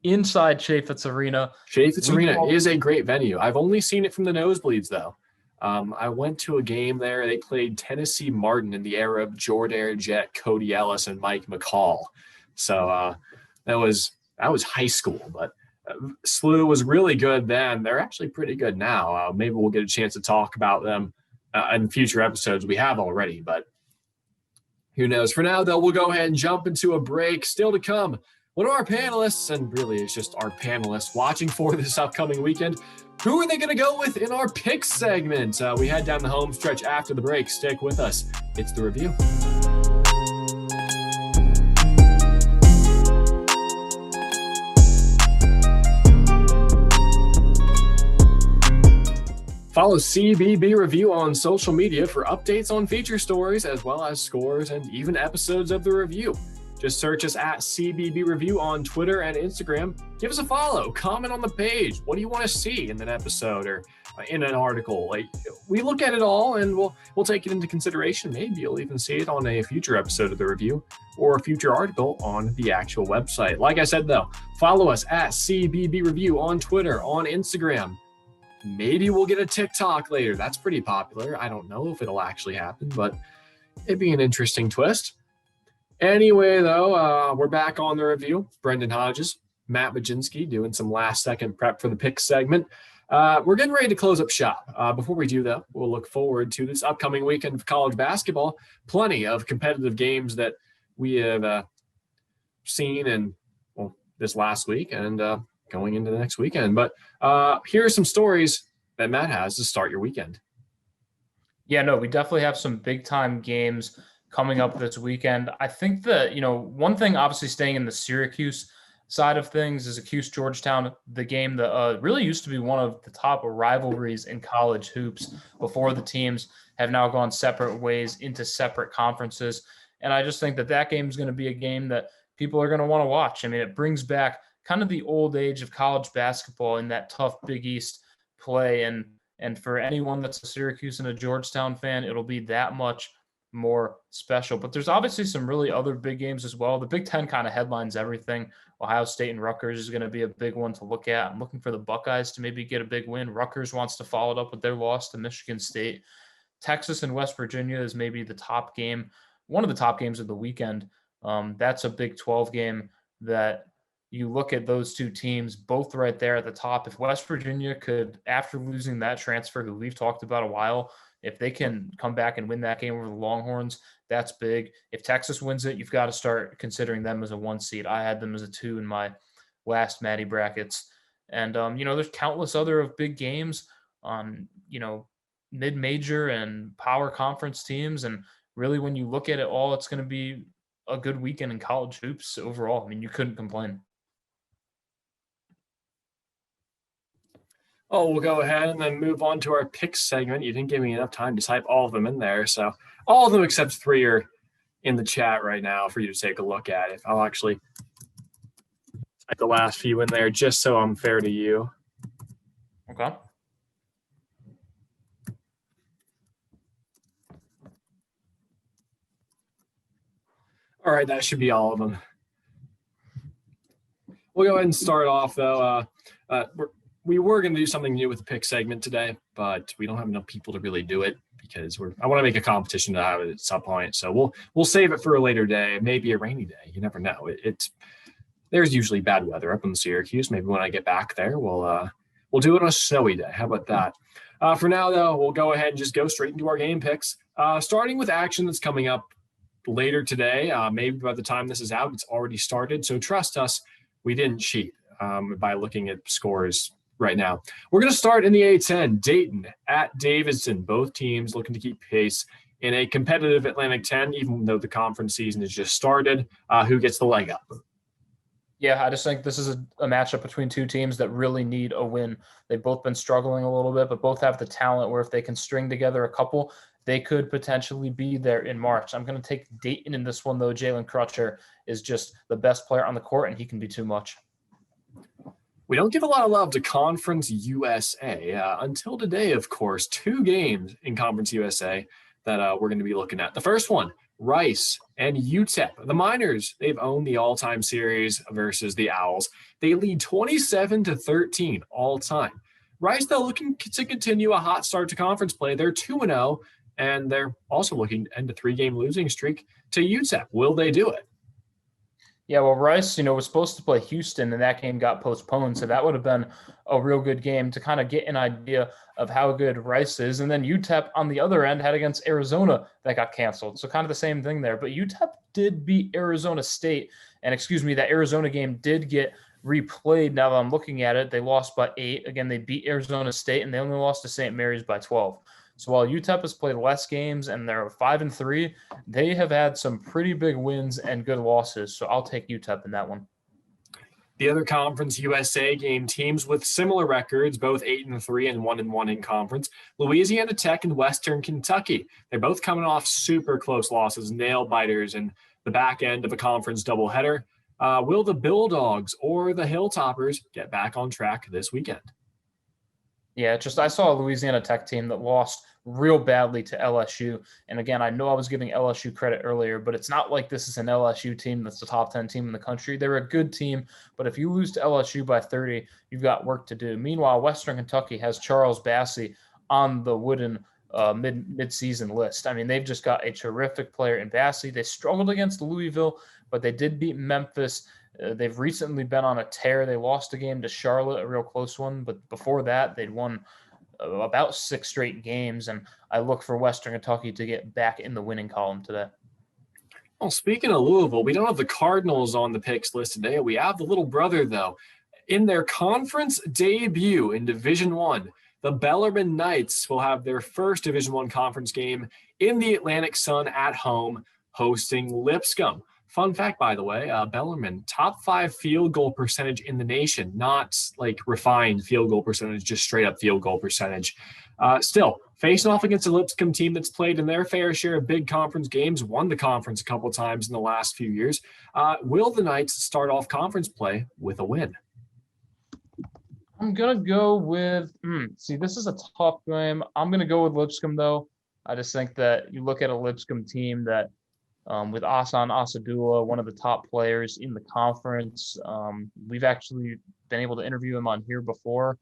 inside Chaffetz Arena. Chaffetz Arena is a great venue. I've only seen it from the nosebleeds, though. I went to a game there. They played Tennessee Martin in the era of Jordan Jett, Cody Ellis, and Mike McCall. So that was high school, but SLU was really good then. They're actually pretty good now. Maybe we'll get a chance to talk about them in future episodes. We have already, but who knows? For now, though, we'll go ahead and jump into a break. Still to come, one of our panelists, and really it's just our panelists watching for this upcoming weekend. Who are they going to go with in our pick segment? We head down the home stretch after the break. Stick with us. It's the review. Follow CBB Review on social media for updates on feature stories, as well as scores and even episodes of the review. Just search us at CBB Review on Twitter and Instagram. Give us a follow, comment on the page. What do you want to see in an episode or in an article? Like, we look at it all and we'll take it into consideration. Maybe you'll even see it on a future episode of the review or a future article on the actual website. Like I said, though, follow us at CBB Review on Twitter, on Instagram. Maybe we'll get a TikTok later. That's pretty popular. I don't know if it'll actually happen, but it'd be an interesting twist. Anyway, though, we're back on the review. Brendan Hodges, Matt Majinski doing some last-second prep for the pick segment. We're getting ready to close up shop. Before we do, though, we'll look forward to this upcoming weekend of college basketball. Plenty of competitive games that we have seen in this last week and going into the next weekend. But here are some stories that Matt has to start your weekend. Yeah, no, we definitely have some big-time games coming up this weekend. I think that, one thing obviously staying in the Syracuse side of things is Georgetown, the game that really used to be one of the top rivalries in college hoops before the teams have now gone separate ways into separate conferences. And I just think that game is going to be a game that people are going to want to watch. I mean, it brings back kind of the old age of college basketball in that tough Big East play. And for anyone that's a Syracuse and a Georgetown fan, it'll be that much more special. But there's obviously some really other big games as well. The Big Ten kind of headlines everything. Ohio State and Rutgers is going to be a big one to look at. I'm looking for the Buckeyes to maybe get a big win. Rutgers wants to follow it up with their loss to Michigan State. Texas and West Virginia is maybe the top game, one of the top games of the weekend. That's a Big 12 game that you look at those two teams both right there at the top. If West Virginia could, after losing that transfer who we've talked about a while, if they can come back and win that game over the Longhorns, that's big. If Texas wins it, you've got to start considering them as a 1 seed. I had them as a 2 in my last Matty brackets. And, there's countless other big games on, mid-major and power conference teams. And really, when you look at it all, it's going to be a good weekend in college hoops overall. I mean, you couldn't complain. Oh, we'll go ahead and then move on to our pick segment. You didn't give me enough time to type all of them in there. So all of them except 3 are in the chat right now for you to take a look at it. I'll actually type the last few in there just so I'm fair to you. Okay. All right, that should be all of them. We'll go ahead and start off, though. We were going to do something new with the pick segment today, but we don't have enough people to really do it because I want to make a competition to have it at some point. So we'll save it for a later day, maybe a rainy day. You never know. There's usually bad weather up in Syracuse. Maybe when I get back there, we'll do it on a snowy day. How about that? For now, though, we'll go ahead and just go straight into our game picks, starting with action that's coming up later today. Maybe by the time this is out, it's already started. So trust us, we didn't cheat by looking at scores right now. We're going to start in the A10. Dayton at Davidson. Both teams looking to keep pace in a competitive Atlantic 10, even though the conference season has just started. Who gets the leg up? Yeah, I just think this is a matchup between two teams that really need a win. They've both been struggling a little bit, but both have the talent where if they can string together a couple, they could potentially be there in March. I'm going to take Dayton in this one, though. Jalen Crutcher is just the best player on the court, and he can be too much. We don't give a lot of love to Conference USA. Until today, of course, 2 games in Conference USA that we're going to be looking at. The first one, Rice and UTEP. The Miners, they've owned the all-time series versus the Owls. They lead 27-13 all time. Rice, though, looking to continue a hot start to conference play. They're 2-0, and they're also looking to end a 3-game losing streak to UTEP. Will they do it? Yeah, well, Rice, was supposed to play Houston, and that game got postponed. So that would have been a real good game to kind of get an idea of how good Rice is. And then UTEP on the other end had against Arizona that got canceled. So kind of the same thing there. But UTEP did beat Arizona State. And that Arizona game did get replayed. Now that I'm looking at it, they lost by 8. Again, they beat Arizona State, and they only lost to St. Mary's by 12. So while UTEP has played less games and they're 5-3, they have had some pretty big wins and good losses. So I'll take UTEP in that one. The other Conference USA game, teams with similar records, both 8-3 and 1-1 in conference. Louisiana Tech and Western Kentucky. They're both coming off super close losses, nail biters, and the back end of a conference doubleheader. Will the Bulldogs or the Hilltoppers get back on track this weekend? Yeah, I saw a Louisiana Tech team that lost real badly to LSU. And again, I know I was giving LSU credit earlier, but it's not like this is an LSU team that's the top 10 team in the country. They're a good team, but if you lose to LSU by 30, you've got work to do. Meanwhile, Western Kentucky has Charles Bassey on the Wooden mid-season list. I mean, they've just got a terrific player in Bassey. They struggled against Louisville, but they did beat Memphis. They've recently been on a tear. They lost a game to Charlotte, a real close one, but before that, they'd won about 6 straight games, and I look for Western Kentucky to get back in the winning column today. Well, speaking of Louisville, we don't have the Cardinals on the picks list today. We have the little brother, though. In their conference debut in Division I, the Bellarmine Knights will have their first Division I conference game in the Atlantic Sun at home, hosting Lipscomb. Fun fact, by the way, Bellarmine, top 5 field goal percentage in the nation, not like refined field goal percentage, just straight up field goal percentage. Still, facing off against a Lipscomb team that's played in their fair share of big conference games, won the conference a couple times in the last few years. Will the Knights start off conference play with a win? I'm going to go with this is a tough game. I'm going to go with Lipscomb, though. I just think that you look at a Lipscomb team that with Asan Asadullah, one of the top players in the conference. We've actually been able to interview him on here before.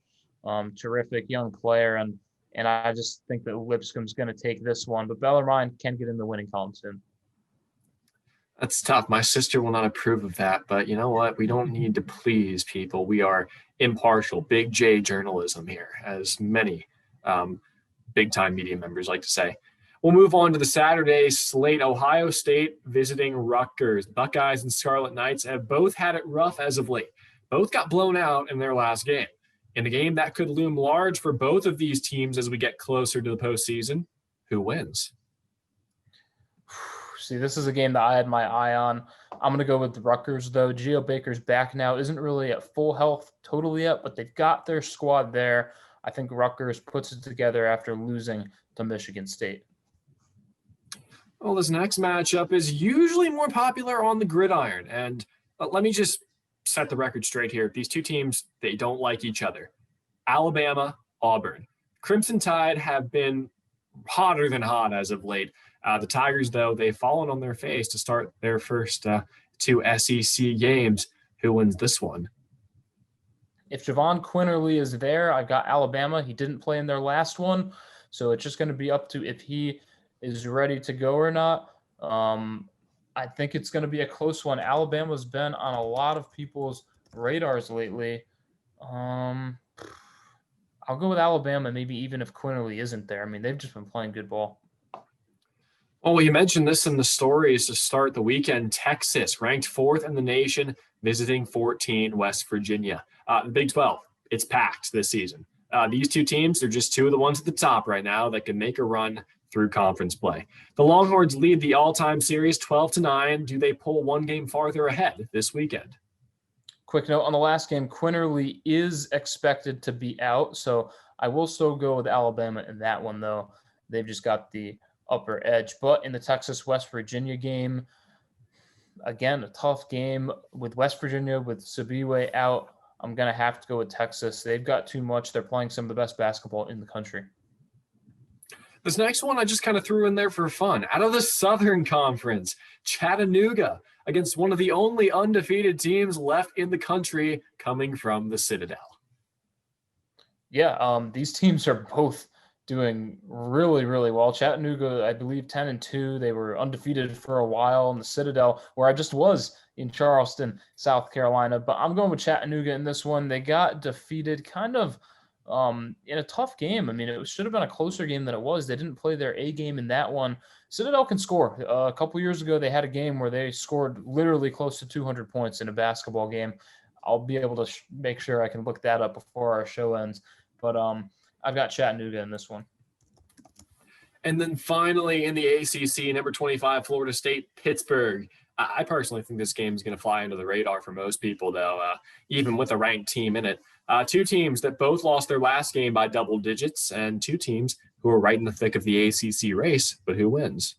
Terrific young player, and I just think that Lipscomb's going to take this one. But Bellarmine can get in the winning column soon. That's tough. My sister will not approve of that, but you know what? We don't need to please people. We are impartial, big J journalism here, as many big-time media members like to say. We'll move on to the Saturday slate. Ohio State visiting Rutgers. Buckeyes and Scarlet Knights have both had it rough as of late. Both got blown out in their last game. In a game that could loom large for both of these teams as we get closer to the postseason, who wins? See, this is a game that I had my eye on. I'm going to go with the Rutgers, though. Geo Baker's back now. Isn't really at full health totally yet, but they've got their squad there. I think Rutgers puts it together after losing to Michigan State. Well, this next matchup is usually more popular on the gridiron. And let me just set the record straight here. These two teams, they don't like each other. Alabama, Auburn. Crimson Tide have been hotter than hot as of late. The Tigers, though, they've fallen on their face to start their first 2 SEC games. Who wins this one? If Javon Quinterly is there, I've got Alabama. He didn't play in their last one, so it's just going to be up to if he is ready to go or not. I think it's going to be a close one. Alabama's been on a lot of people's radars lately. I'll go with Alabama, maybe even if Quinterly isn't there. I mean, they've just been playing good ball. Oh, well, you mentioned this in the stories to start the weekend. Texas, ranked fourth in the nation, visiting 14 West Virginia. The Big 12, it's packed this season. These two teams are just two of the ones at the top right now that can make a run through conference play. The Longhorns lead the all-time series 12-9. Do they pull one game farther ahead this weekend? Quick note on the last game, Quinterly is expected to be out, so I will still go with Alabama in that one, though. They've just got the upper edge. But in the Texas-West Virginia game, again, a tough game with West Virginia, with Sabiwe out. I'm going to have to go with Texas. They've got too much. They're playing some of the best basketball in the country. This next one I just kind of threw in there for fun. Out of the Southern Conference, Chattanooga against one of the only undefeated teams left in the country, coming from the Citadel. Yeah, these teams are both doing really, really well. Chattanooga, I believe 10-2. They were undefeated for a while in the Citadel, where I just was in Charleston, South Carolina. But I'm going with Chattanooga in this one. They got defeated kind of in a tough game. I mean, it should have been a closer game than it was. They didn't play their A game in that one. Citadel can score. A couple years ago, they had a game where they scored literally close to 200 points in a basketball game. I'll be able to make sure I can look that up before our show ends. But I've got Chattanooga in this one. And then finally in the ACC, number 25, Florida State, Pittsburgh. I personally think this game is going to fly under the radar for most people, though, even with a ranked team in it. Two teams that both lost their last game by double digits, and two teams who are right in the thick of the ACC race, but who wins?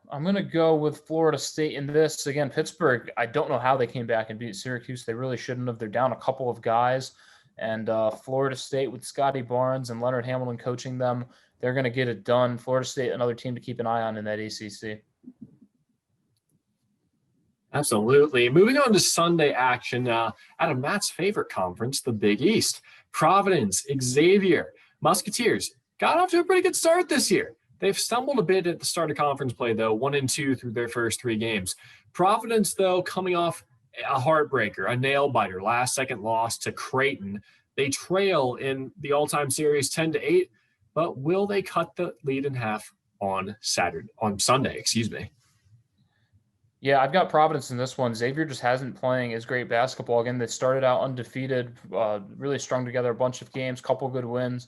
I'm going to go with Florida State in this. Again, Pittsburgh, I don't know how they came back and beat Syracuse. They really shouldn't have. They're down a couple of guys. And Florida State with Scotty Barnes and Leonard Hamilton coaching them, they're going to get it done. Florida State, another team to keep an eye on in that ACC. Absolutely. Moving on to Sunday action, out of Matt's favorite conference, the Big East. Providence, Xavier, Musketeers got off to a pretty good start this year. They've stumbled a bit at the start of conference play, though, 1-2 through their first three games. Providence, though, coming off a heartbreaker, a nail-biter, last-second loss to Creighton. They trail in the all-time series 10-8, but will they cut the lead in half on Sunday? Yeah, I've got Providence in this one. Xavier just hasn't playing as great basketball. Again, they started out undefeated, really strung together a bunch of games, couple good wins.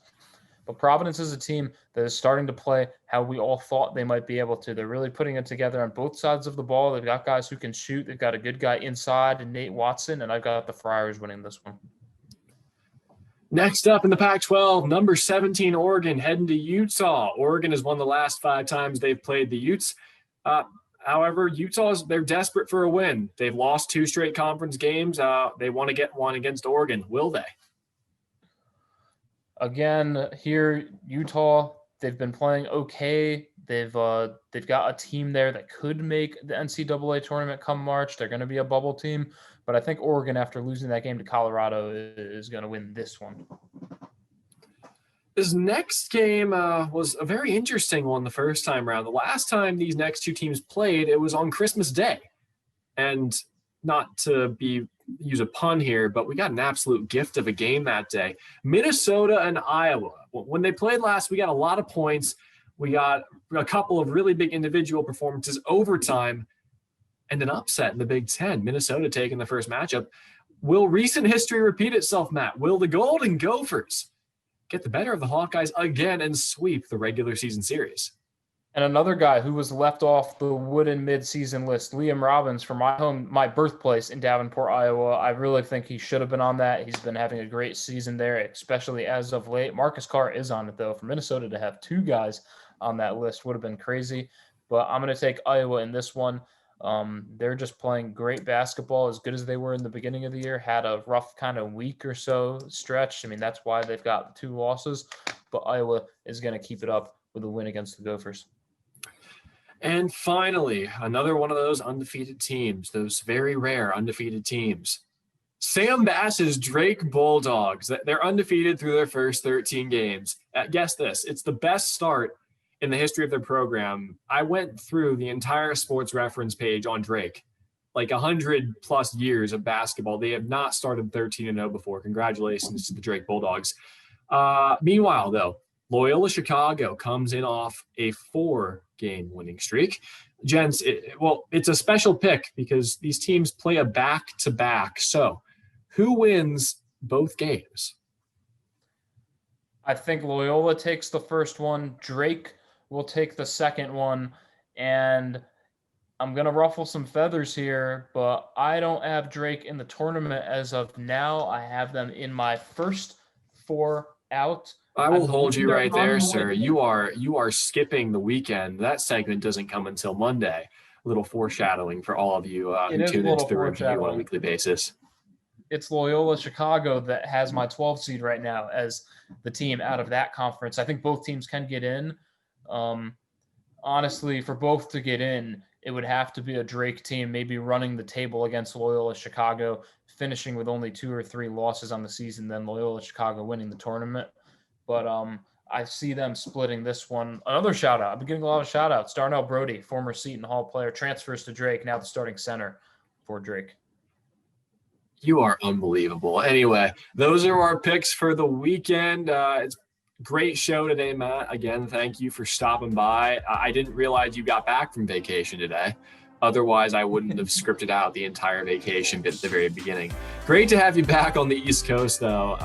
But Providence is a team that is starting to play how we all thought they might be able to. They're really putting it together on both sides of the ball. They've got guys who can shoot. They've got a good guy inside, and Nate Watson, and I've got the Friars winning this one. Next up in the Pac-12, number 17, Oregon, heading to Utah. Oregon has won the last 5 times they've played the Utes. However, they're desperate for a win. They've lost 2 straight conference games. They want to get one against Oregon. Will they? Again, here, Utah, they've been playing okay. They've got a team there that could make the NCAA tournament come March. They're going to be a bubble team. But I think Oregon, after losing that game to Colorado, is going to win this one. This next game was a very interesting one the first time around. The last time these next two teams played, it was on Christmas Day. And not to use a pun here, but we got an absolute gift of a game that day. Minnesota and Iowa. When they played last, we got a lot of points. We got a couple of really big individual performances, overtime, and an upset in the Big Ten. Minnesota taking the first matchup. Will recent history repeat itself, Matt? Will the Golden Gophers get the better of the Hawkeyes again and sweep the regular season series? And another guy who was left off the Wooden midseason list, Liam Robbins, from my birthplace in Davenport, Iowa. I really think he should have been on that. He's been having a great season there, especially as of late. Marcus Carr is on it, though. For Minnesota to have 2 guys on that list would have been crazy. But I'm going to take Iowa in this one. They're just playing great basketball, as good as they were in the beginning of the year. Had a rough kind of week or so stretch. I mean, that's why they've got 2 losses. But Iowa is going to keep it up with a win against the Gophers. And finally, another one of those undefeated teams, those very rare undefeated teams. Sam Bass's Drake Bulldogs. They're undefeated through their first 13 games. Guess this. It's the best start in the history of their program. I went through the entire sports reference page on Drake, like 100+ years of basketball. They have not started 13-0 before. Congratulations to the Drake Bulldogs. Meanwhile, though, Loyola Chicago comes in off a 4-game winning streak. Gents, it's a special pick because these teams play a back-to-back. So who wins both games? I think Loyola takes the first one. Drake will take the second one. And I'm going to ruffle some feathers here, but I don't have Drake in the tournament as of now. I have them in my first 4 out. I will hold you right there, sir. You are skipping the weekend. That segment doesn't come until Monday. A little foreshadowing for all of you who tune into the review on a weekly basis. It's Loyola Chicago that has my 12 seed right now as the team out of that conference. I think both teams can get in. Honestly, for both to get in, it would have to be a Drake team maybe running the table against Loyola Chicago, finishing with only 2 or 3 losses on the season, then Loyola Chicago winning the tournament. But I see them splitting this one. Another shout out. I've been getting a lot of shout outs. Darnell Brody, former Seton Hall player, transfers to Drake, now the starting center for Drake. You are unbelievable. Anyway, those are our picks for the weekend. It's a great show today, Matt. Again, thank you for stopping by. I didn't realize you got back from vacation today. Otherwise, I wouldn't have scripted out the entire vacation bit at the very beginning. Great to have you back on the East Coast, though.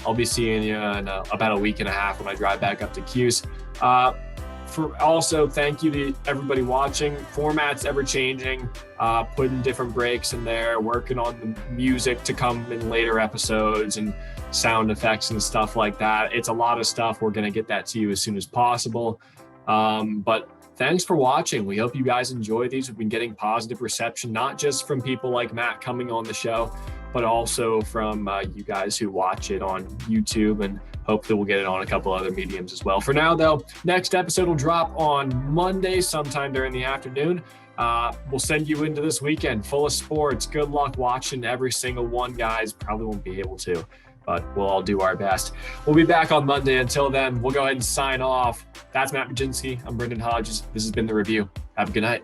I'll be seeing you in about a week and a half when I drive back up to Cuse. Thank you to everybody watching. Formats ever changing, putting different breaks in there, working on the music to come in later episodes and sound effects and stuff like that. It's a lot of stuff. We're going to get that to you as soon as possible. But thanks for watching. We hope you guys enjoy these. We've been getting positive reception, not just from people like Matt coming on the show, but also from you guys who watch it on YouTube, and hope that we'll get it on a couple other mediums as well. For now, though, next episode will drop on Monday sometime during the afternoon. We'll send you into this weekend full of sports. Good luck watching every single one, guys. Probably won't be able to, but we'll all do our best. We'll be back on Monday. Until then, we'll go ahead and sign off. That's Matt Majinski. I'm Brendan Hodges. This has been The Review. Have a good night.